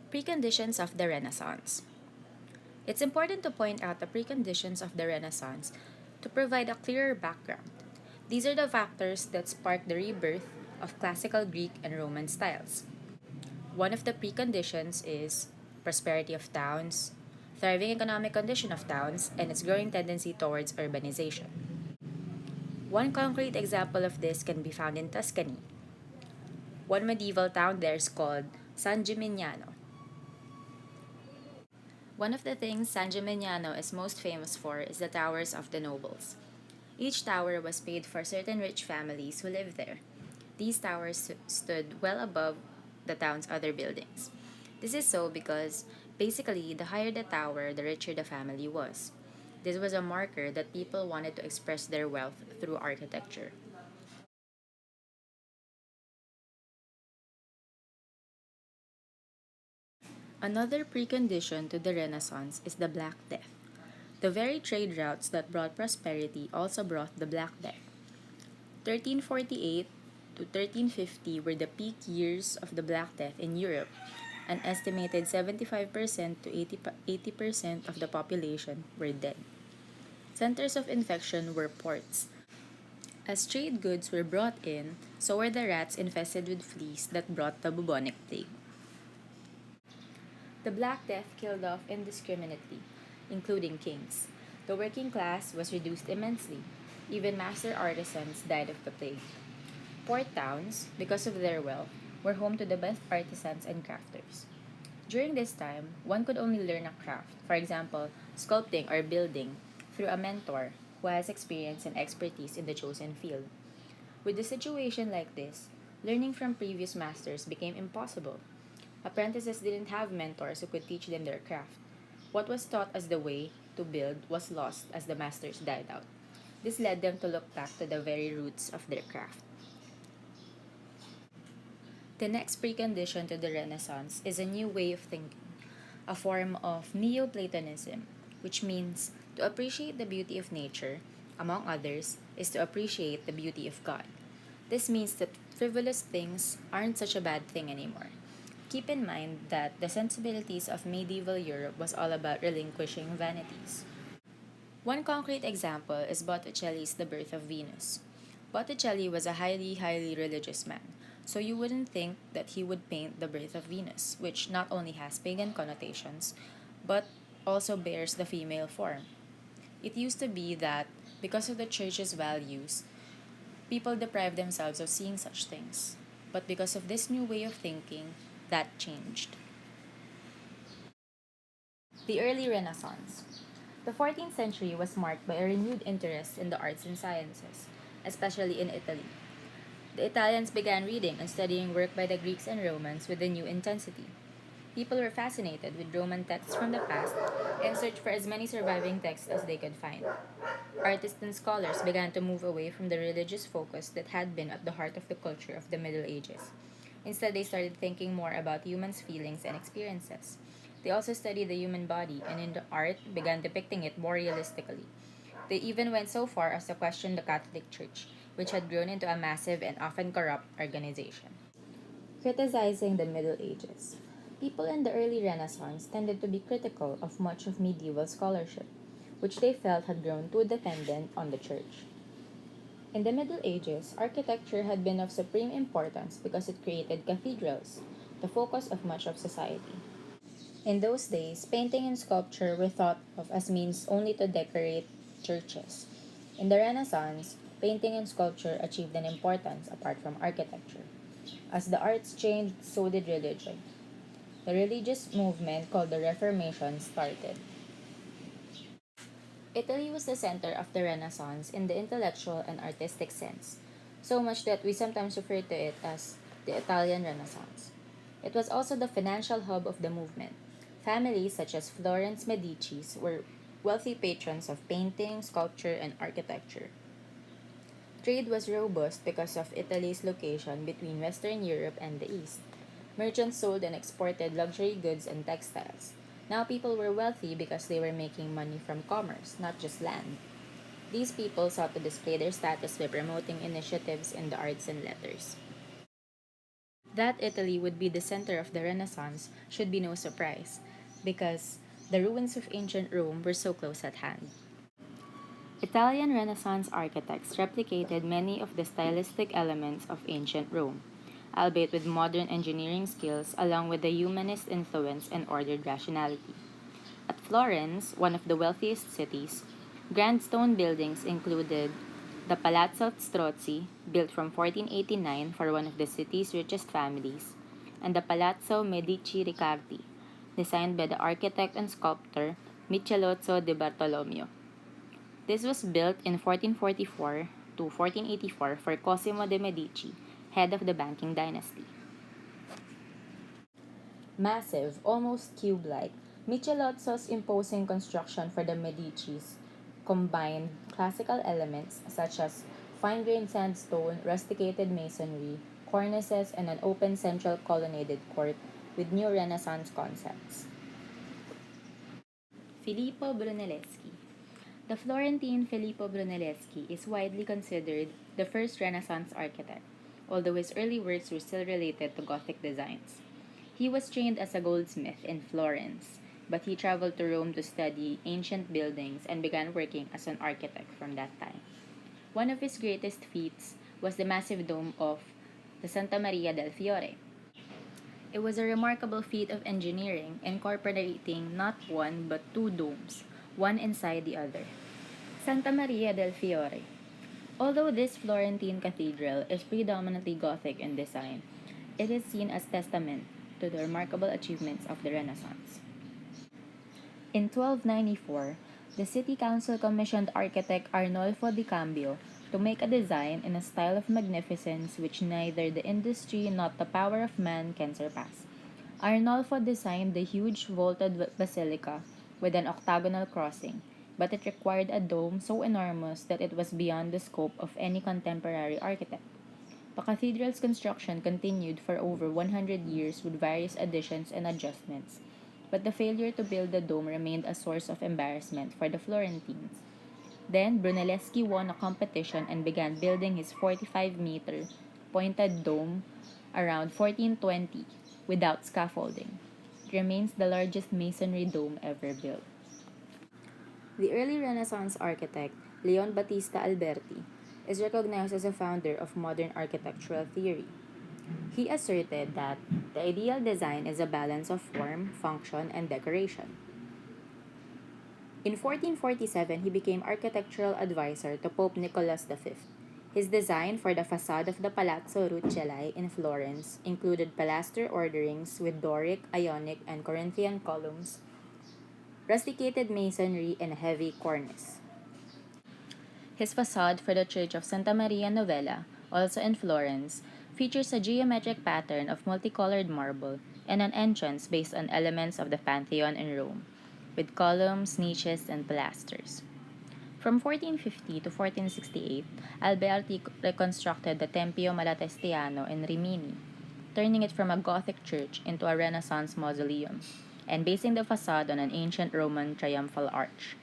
Preconditions of the Renaissance. It's important to point out the preconditions of the Renaissance to provide a clearer background. These are the factors that sparked the rebirth of classical Greek and Roman styles. One of the preconditions is prosperity of towns, thriving economic condition of towns, and its growing tendency towards urbanization. One concrete example of this can be found in Tuscany. One medieval town there is called San Gimignano. One of the things San Gimignano is most famous for is the towers of the nobles. Each tower was paid for certain rich families who lived there. These towers stood well above the town's other buildings. This is so because basically, the higher the tower, the richer the family was. This was a marker that people wanted to express their wealth through architecture. Another precondition to the Renaissance is the Black Death. The very trade routes that brought prosperity also brought the Black Death. 1348 to 1350 were the peak years of the Black Death in Europe. An estimated 75% to 80% of the population were dead. Centers of infection were ports. As trade goods were brought in, so were the rats infested with fleas that brought the bubonic plague. The Black Death killed off indiscriminately, including kings. The working class was reduced immensely. Even master artisans died of the plague. Port towns, because of their wealth, were home to the best artisans and crafters. During this time, one could only learn a craft, for example, sculpting or building, through a mentor who has experience and expertise in the chosen field. With a situation like this, learning from previous masters became impossible. Apprentices didn't have mentors who could teach them their craft. What was taught as the way to build was lost as the masters died out. This led them to look back to the very roots of their craft. The next precondition to the Renaissance is a new way of thinking, a form of Neoplatonism, which means to appreciate the beauty of nature, among others, is to appreciate the beauty of God. This means that frivolous things aren't such a bad thing anymore. Keep in mind that the sensibilities of medieval Europe was all about relinquishing vanities. One concrete example is Botticelli's The Birth of Venus. Botticelli was a highly religious man, so you wouldn't think that he would paint the birth of Venus, which not only has pagan connotations, but also bears the female form. It used to be that, because of the church's values, people deprived themselves of seeing such things. But because of this new way of thinking, that changed. The early Renaissance. The 14th century was marked by a renewed interest in the arts and sciences, especially in Italy. The Italians began reading and studying work by the Greeks and Romans with a new intensity. People were fascinated with Roman texts from the past and searched for as many surviving texts as they could find. Artists and scholars began to move away from the religious focus that had been at the heart of the culture of the Middle Ages. Instead, they started thinking more about humans' feelings and experiences. They also studied the human body and in the art began depicting it more realistically. They even went so far as to question the Catholic Church, which had grown into a massive and often corrupt organization. Criticizing the Middle Ages. People in the early Renaissance tended to be critical of much of medieval scholarship, which they felt had grown too dependent on the church. In the Middle Ages, architecture had been of supreme importance because it created cathedrals, the focus of much of society. In those days, painting and sculpture were thought of as means only to decorate churches. In the Renaissance, painting and sculpture achieved an importance apart from architecture. As the arts changed, so did religion. The religious movement called the Reformation started. Italy was the center of the Renaissance in the intellectual and artistic sense, so much that we sometimes refer to it as the Italian Renaissance. It was also the financial hub of the movement. Families such as Florence Medici's were wealthy patrons of painting, sculpture, and architecture. Trade was robust because of Italy's location between Western Europe and the East. Merchants sold and exported luxury goods and textiles. Now people were wealthy because they were making money from commerce, not just land. These people sought to display their status by promoting initiatives in the arts and letters. That Italy would be the center of the Renaissance should be no surprise, because the ruins of ancient Rome were so close at hand. Italian Renaissance architects replicated many of the stylistic elements of ancient Rome, albeit with modern engineering skills along with the humanist influence and ordered rationality. At Florence, one of the wealthiest cities, grand stone buildings included the Palazzo Strozzi, built from 1489 for one of the city's richest families, and the Palazzo Medici Riccardi, designed by the architect and sculptor Michelozzo di Bartolomeo. This was built in 1444 to 1484 for Cosimo de' Medici, head of the banking dynasty. Massive, almost cube-like, Michelozzo's imposing construction for the Medicis combined classical elements such as fine-grained sandstone, rusticated masonry, cornices, and an open central colonnaded court with new Renaissance concepts. Filippo Brunelleschi. The Florentine Filippo Brunelleschi is widely considered the first Renaissance architect, although his early works were still related to Gothic designs. He was trained as a goldsmith in Florence, but he traveled to Rome to study ancient buildings and began working as an architect from that time. One of his greatest feats was the massive dome of the Santa Maria del Fiore. It was a remarkable feat of engineering, incorporating not one but two domes, one inside the other. Santa Maria del Fiore. Although this Florentine cathedral is predominantly Gothic in design, it is seen as testament to the remarkable achievements of the Renaissance. In 1294, the city council commissioned architect Arnolfo di Cambio to make a design in a style of magnificence which neither the industry nor the power of man can surpass. Arnolfo designed the huge vaulted basilica with an octagonal crossing, but it required a dome so enormous that it was beyond the scope of any contemporary architect. The cathedral's construction continued for over 100 years with various additions and adjustments, but the failure to build the dome remained a source of embarrassment for the Florentines. Then, Brunelleschi won a competition and began building his 45-meter pointed dome around 1420 without scaffolding. It remains the largest masonry dome ever built. The early Renaissance architect, Leon Battista Alberti, is recognized as a founder of modern architectural theory. He asserted that the ideal design is a balance of form, function, and decoration. In 1447, he became architectural advisor to Pope Nicholas V. His design for the facade of the Palazzo Rucellai in Florence included pilaster orderings with Doric, Ionic, and Corinthian columns, rusticated masonry, and a heavy cornice. His facade for the Church of Santa Maria Novella, also in Florence, features a geometric pattern of multicolored marble and an entrance based on elements of the Pantheon in Rome, with columns, niches, and pilasters. From 1450 to 1468, Alberti reconstructed the Tempio Malatestiano in Rimini, turning it from a Gothic church into a Renaissance mausoleum, and basing the facade on an ancient Roman triumphal arch.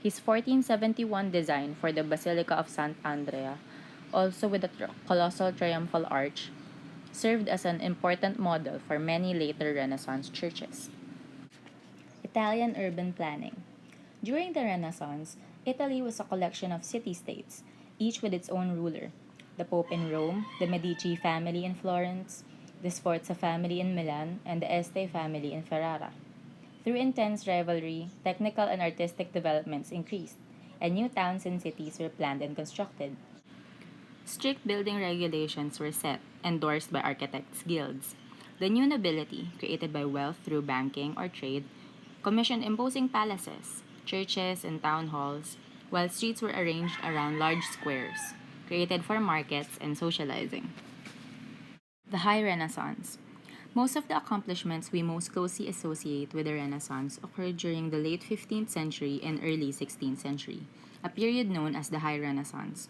His 1471 design for the Basilica of Sant'Andrea, also with a colossal triumphal arch, served as an important model for many later Renaissance churches. Italian urban planning. During the Renaissance, Italy was a collection of city-states, each with its own ruler. The Pope in Rome, the Medici family in Florence, the Sforza family in Milan, and the Este family in Ferrara. Through intense rivalry, technical and artistic developments increased, and new towns and cities were planned and constructed. Strict building regulations were set, endorsed by architects' guilds. The new nobility, created by wealth through banking or trade, commissioned imposing palaces, churches, and town halls, while streets were arranged around large squares, created for markets and socializing. The High Renaissance. Most of the accomplishments we most closely associate with the Renaissance occurred during the late 15th century and early 16th century, a period known as the High Renaissance.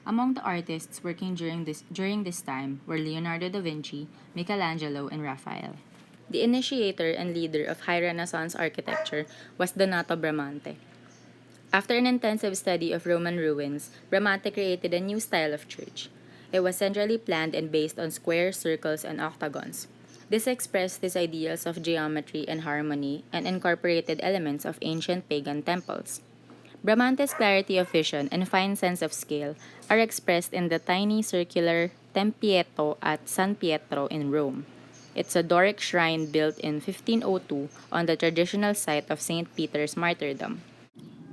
Among the artists working during this time were Leonardo da Vinci, Michelangelo, and Raphael. The initiator and leader of High Renaissance architecture was Donato Bramante. After an intensive study of Roman ruins, Bramante created a new style of church. It was centrally planned and based on squares, circles, and octagons. This expressed his ideals of geometry and harmony and incorporated elements of ancient pagan temples. Bramante's clarity of vision and fine sense of scale are expressed in the tiny circular Tempietto at San Pietro in Rome. It's a Doric shrine built in 1502 on the traditional site of St. Peter's martyrdom.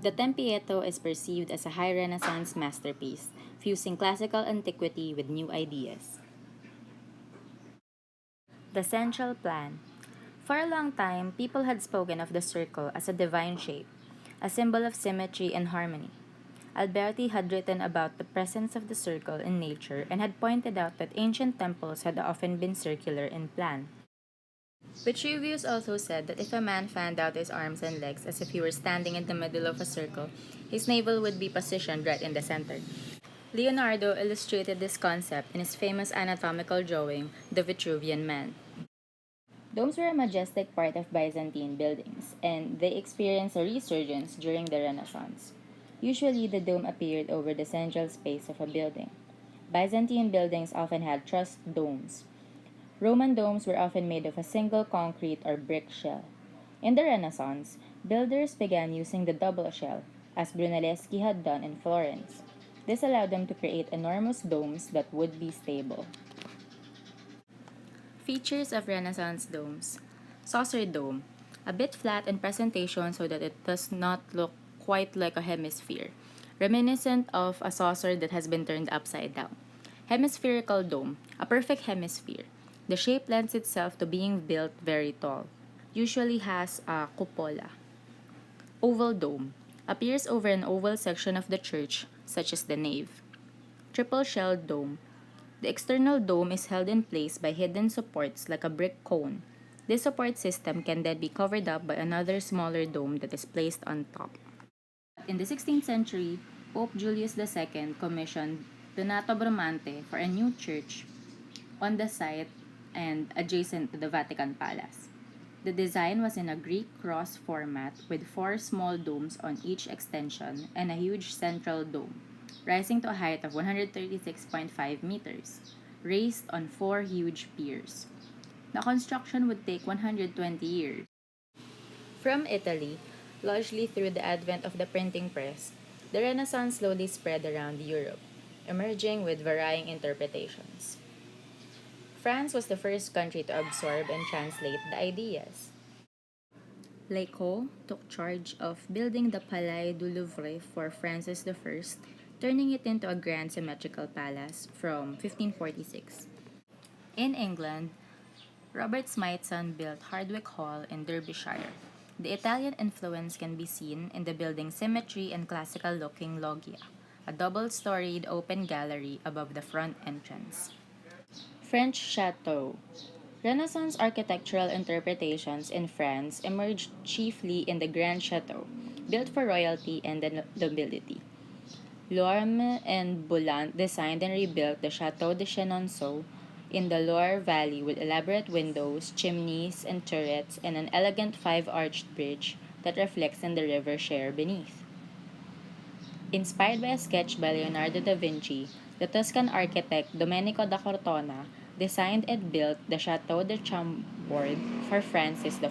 The Tempietto is perceived as a high Renaissance masterpiece, fusing classical antiquity with new ideas. The central plan. For a long time, people had spoken of the circle as a divine shape, a symbol of symmetry and harmony. Alberti had written about the presence of the circle in nature and had pointed out that ancient temples had often been circular in plan. Vitruvius also said that if a man fanned out his arms and legs as if he were standing in the middle of a circle, his navel would be positioned right in the center. Leonardo illustrated this concept in his famous anatomical drawing, The Vitruvian Man. Domes were a majestic part of Byzantine buildings, and they experienced a resurgence during the Renaissance. Usually, the dome appeared over the central space of a building. Byzantine buildings often had trussed domes. Roman domes were often made of a single concrete or brick shell. In the Renaissance, builders began using the double shell, as Brunelleschi had done in Florence. This allowed them to create enormous domes that would be stable. Features of Renaissance domes. Saucer dome. A bit flat in presentation so that it does not look quite like a hemisphere, reminiscent of a saucer that has been turned upside down. Hemispherical dome. A perfect hemisphere. The shape lends itself to being built very tall. Usually has a cupola. Oval dome. Appears over an oval section of the church, such as the nave. Triple shelled dome. The external dome is held in place by hidden supports like a brick cone. This support system can then be covered up by another smaller dome that is placed on top. In the 16th century, Pope Julius II commissioned Donato Bramante for a new church on the site and adjacent to the Vatican Palace. The design was in a Greek cross format with four small domes on each extension and a huge central dome, rising to a height of 136.5 meters, raised on four huge piers. The construction would take 120 years. From Italy, largely through the advent of the printing press, the Renaissance slowly spread around Europe, emerging with varying interpretations. France was the first country to absorb and translate the ideas. Lecault took charge of building the Palais du Louvre for Francis I, turning it into a grand symmetrical palace from 1546. In England, Robert Smythson built Hardwicke Hall in Derbyshire. The Italian influence can be seen in the building's symmetry and classical-looking loggia, a double-storied open gallery above the front entrance. French Chateau. Renaissance architectural interpretations in France emerged chiefly in the Grand Chateau, built for royalty and the nobility. Lorme and Boulant designed and rebuilt the Chateau de Chenonceau in the Loire Valley with elaborate windows, chimneys, and turrets, and an elegant five-arched bridge that reflects in the river Cher beneath. Inspired by a sketch by Leonardo da Vinci, the Tuscan architect Domenico da Cortona designed and built the Chateau de Chambord for Francis I.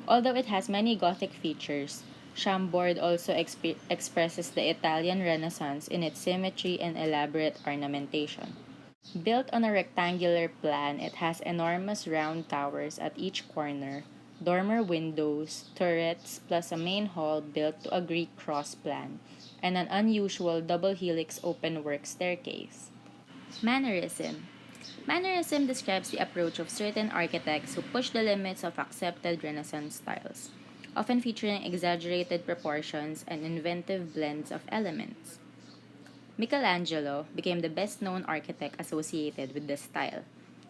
Although it has many Gothic features, Chambord also expresses the Italian Renaissance in its symmetry and elaborate ornamentation. Built on a rectangular plan, it has enormous round towers at each corner, dormer windows, turrets, plus a main hall built to a Greek cross plan, and an unusual double helix open-work staircase. Mannerism. Mannerism describes the approach of certain architects who push the limits of accepted Renaissance styles, often featuring exaggerated proportions and inventive blends of elements. Michelangelo became the best known architect associated with this style.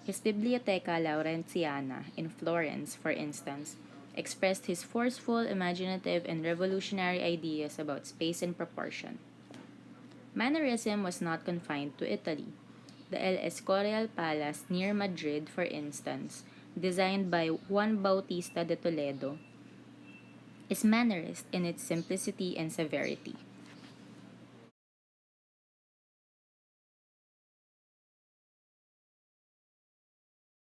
His Biblioteca Laurentiana in Florence, for instance, expressed his forceful, imaginative, and revolutionary ideas about space and proportion. Mannerism was not confined to Italy. The El Escorial Palace near Madrid, for instance, designed by Juan Bautista de Toledo, is mannerist in its simplicity and severity.